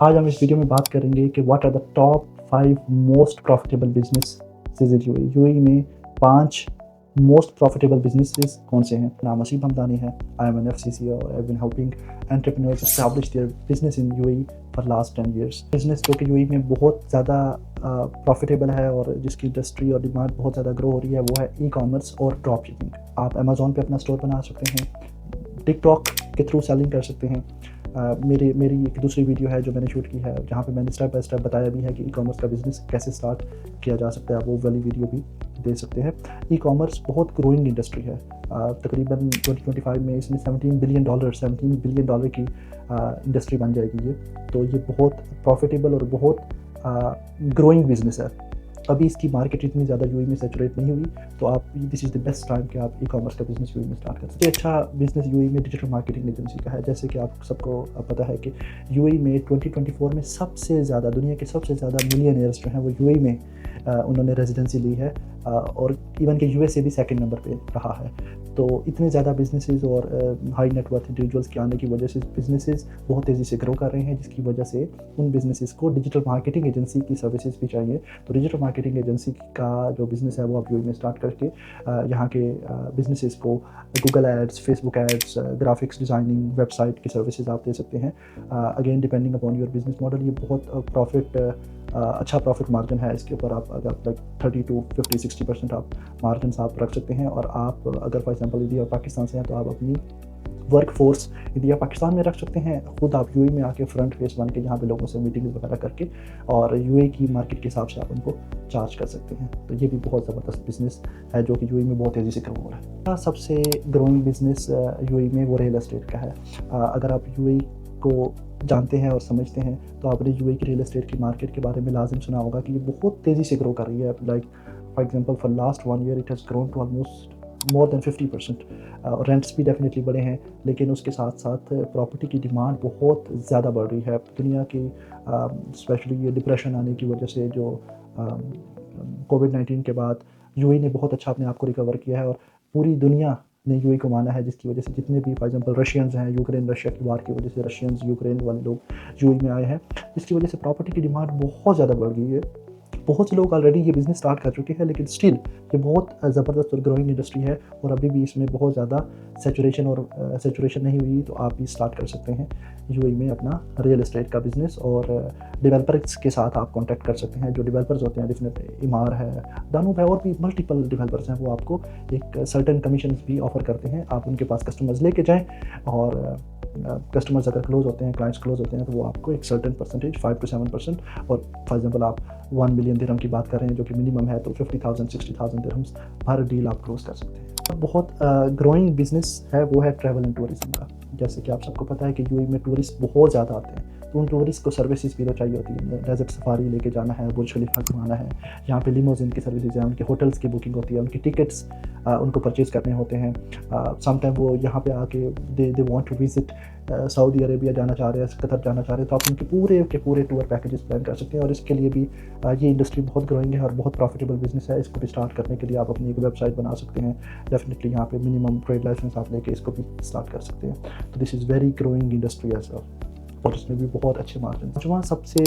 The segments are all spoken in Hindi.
आज हम इस वीडियो में बात करेंगे कि what are the top 5 most profitable business in UAE. UAE में 5 मोस्ट प्रॉफिटेबल बिजनेसेस कौन से हैं? नाम असीम हमदानी है। आई एम एन एफसीसी और I have been helping entrepreneurs establish their business in UAE for last 10 years। Business जो कि यूएई में बहुत ज़्यादा प्रॉफिटेबल है और जिसकी इंडस्ट्री और डिमांड बहुत ज़्यादा ग्रो हो रही है वो है ई कॉमर्स और ड्रॉप शिपिंग। आप अमेजोन पे अपना स्टोर बना सकते हैं, टिकटॉक के थ्रू सेलिंग कर सकते हैं। मेरी एक दूसरी वीडियो है जो मैंने शूट की है जहाँ पे मैंने स्टेप बाय स्टेप बताया भी है कि ई कॉमर्स का बिज़नेस कैसे स्टार्ट किया जा सकता है। आप वो वाली वीडियो भी दे सकते हैं। ई कॉमर्स बहुत ग्रोइंग इंडस्ट्री है। तकरीबन 2025 में इसमें $17 बिलियन की इंडस्ट्री बन जाएगी। ये तो ये बहुत प्रॉफिटेबल और बहुत ग्रोइंग बिजनेस है। अभी इसकी मार्केट इतनी ज़्यादा यूएई में सैचुरेट नहीं हुई, तो आप this is the best time कि आप ई कॉमर्स का बिजनेस यूएई में स्टार्ट कर सकते हैं। अच्छा बिजनेस यूएई में डिजिटल मार्केटिंग एजेंसी का है। जैसे कि आप सबको पता है कि यूएई में 2024 में सबसे ज़्यादा दुनिया के सबसे ज़्यादा मिलियनियर्स जो हैं वो यूएई में उन्होंने रेजिडेंसी ली है और इवन के यूएस से भी सेकंड नंबर पे रहा है। तो इतने ज़्यादा बिजनेसेस और हाई नेटवर्थ इंडिविजुअल्स के आने की वजह से बिजनेसेस बहुत तेज़ी से ग्रो कर रहे हैं, जिसकी वजह से उन बिजनेसेस को डिजिटल मार्केटिंग एजेंसी की सर्विसेज भी चाहिए। तो डिजिटल मार्केटिंग एजेंसी का जो बिज़नेस है वो आप यूएई में स्टार्ट करके यहाँ के बिजनेसेस को Google ads, Facebook ads, graphics designing, website की सर्विसेज आप दे सकते हैं। Again depending upon your business model ये बहुत अच्छा प्रॉफिट मार्जिन है इसके ऊपर। आप अगर लाइक 30 to 50-60% आप मार्जिन आप रख सकते हैं। और आप अगर फॉर एग्जांपल इंडिया पाकिस्तान से हैं तो आप अपनी वर्क फोर्स इंडिया पाकिस्तान में रख सकते हैं। खुद आप यूएई में आके फ्रंट फेस बन के यहाँ पे लोगों से मीटिंग्स वगैरह करके और यूएई की मार्केट के हिसाब से आप उनको चार्ज कर सकते हैं। तो ये भी बहुत ज़बरदस्त बिजनेस है जो कि यूएई में बहुत तेज़ी से ग्रो हो रहा है। सबसे ग्रोइंग बिजनेस यूएई में वो रियल एस्टेट का है। अगर आप यूएई को जानते हैं और समझते हैं तो आपने यूएई की रियल एस्टेट की मार्केट के बारे में लाजिम सुना होगा कि ये बहुत तेज़ी से ग्रो कर रही है। Like for example for last 1 year it has grown to almost more than 50%। Rents भी डेफिनेटली बढ़े हैं, लेकिन उसके साथ साथ प्रॉपर्टी की डिमांड बहुत ज़्यादा बढ़ रही है। दुनिया की स्पेशली ये डिप्रेशन आने की वजह से जो कोविड-19 के बाद यूएई ने बहुत अच्छा अपने आप को रिकवर किया है और पूरी दुनिया ने यूएई को माना है, जिसकी वजह से जितने भी फॉर एग्जांपल रशियंस हैं, यूक्रेन रशिया की वार की वजह से रशियंस यूक्रेन वाले लोग यूएई में आए हैं, जिसकी वजह से प्रॉपर्टी की डिमांड बहुत ज़्यादा बढ़ गई है। बहुत से लोग ऑलरेडी ये बिज़नेस स्टार्ट कर चुके हैं, लेकिन स्टिल ये बहुत ज़बरदस्त और ग्रोइंग इंडस्ट्री है और अभी भी इसमें बहुत ज़्यादा सैचुरेशन नहीं हुई। तो आप भी स्टार्ट कर सकते हैं यूएई में अपना रियल एस्टेट का बिज़नेस और डेवलपर्स के साथ आप कॉन्टैक्ट कर सकते हैं। जो डेवलपर्स होते हैं डेफिनेट इमार है, दानूब है और भी मल्टीपल डेवलपर्स हैं, वो आपको एक सर्टेन कमीशन भी ऑफर करते हैं। आप उनके पास कस्टमर्स लेके जाएँ और कस्टमर्स अगर क्लोज होते हैं, क्लाइंट्स क्लोज होते हैं, तो वो आपको एक सर्टेन परसेंटेज 5 to 7% और फॉर एग्जांपल आप 1 मिलियन दिरहम की बात कर रहे हैं जो कि मिनिमम है, तो 50,000-60,000 दिरहम्स हर डील आप क्लोज कर सकते हैं। बहुत ग्रोइंग बिजनेस है वो है ट्रैवल एंड टूरिज्म का। जैसे कि आप सबको पता है कि यूएई में टूरिस्ट बहुत ज़्यादा आते हैं, तो उन टूरिस्ट को सर्विसेज भी तो चाहिए होती है। डेजर्ट सफारी लेके जाना है, बुर्ज खलीफा घुमाना है, यहाँ पे लिमोजिन की सर्विसेज है, उनके होटल्स की बुकिंग होती है, उनकी टिकट्स उनको परचेज़ करने होते हैं। समटाइम वो यहाँ पे आके they want to visit Saudi Arabia जाना चाह रहे हैं, कतर जाना चाह रहे हैं, तो आप उनके पूरे टूर पैकेजेस प्लान कर सकते हैं। और इसके लिए भी ये इंडस्ट्री बहुत ग्रोइंग है और बहुत प्रॉफिटेबल बिजनेस है। इसको भी स्टार्ट करने के लिए आप अपनी एक वेबसाइट बना सकते हैं। डेफिनेटली यहाँ पे मिनिमम ट्रेड लाइसेंस आप लेके इसको भी स्टार्ट कर सकते हैं। तो this is very growing industry as well और इसमें भी बहुत अच्छे मार्जिन। पाँचवां सबसे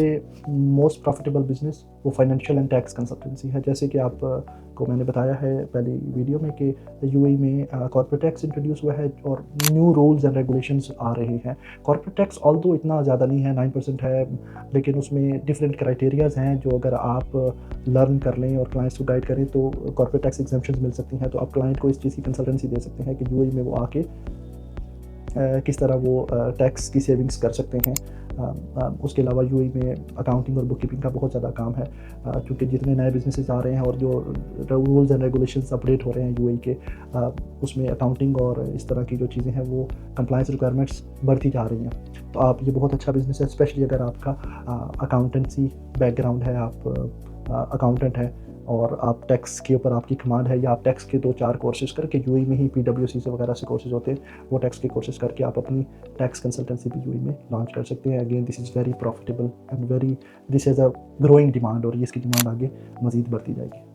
मोस्ट प्रॉफिटेबल बिजनेस वो फाइनेंशियल एंड टैक्स कंसल्टेंसी है। जैसे कि आप को मैंने बताया है पहली वीडियो में कि यूएई में कॉर्पोरेट टैक्स इंट्रोड्यूस हुआ है और न्यू रूल्स एंड रेगुलेशंस आ रहे हैं। कॉर्पोरेट टैक्स ऑल्दो इतना ज़्यादा नहीं है, 9% है, लेकिन उसमें डिफरेंट क्राइटेरियाज़ हैं जो अगर आप लर्न कर लें और क्लाइंट्स को गाइड करें तो कॉर्पोरेट टैक्स एग्जेम्पशंस मिल सकती हैं। तो आप क्लाइंट को इस चीज़ की कंसल्टेंसी दे सकते हैं कि यूएई में वो आके किस तरह वो टैक्स की सेविंग्स कर सकते हैं। उसके अलावा यूएई में अकाउंटिंग और बुक कीपिंग का बहुत ज़्यादा काम है, क्योंकि जितने नए बिजनेसेस आ रहे हैं और जो रूल्स एंड रेगुलेशंस अपडेट हो रहे हैं यूएई के, उसमें अकाउंटिंग और इस तरह की जो चीज़ें हैं वो कंप्लायंस रिक्वायरमेंट्स बढ़ती जा रही हैं। तो आप ये बहुत अच्छा बिजनेस है, स्पेशली अगर आपका अकाउंटेंसी बैकग्राउंड है, आप अकाउंटेंट है और आप टैक्स के ऊपर आपकी कमांड है, या आप टैक्स के 2-4 कोर्सेज करके यूएई में ही पीडब्ल्यूसी से वगैरह से कोर्सेज होते हैं, वो टैक्स के कोर्सेज करके आप अपनी टैक्स कंसल्टेंसी भी यूएई में लॉन्च कर सकते हैं। Again this is very profitable and this is a growing demand और ये इसकी डिमांड आगे मज़ीद बढ़ती जाएगी।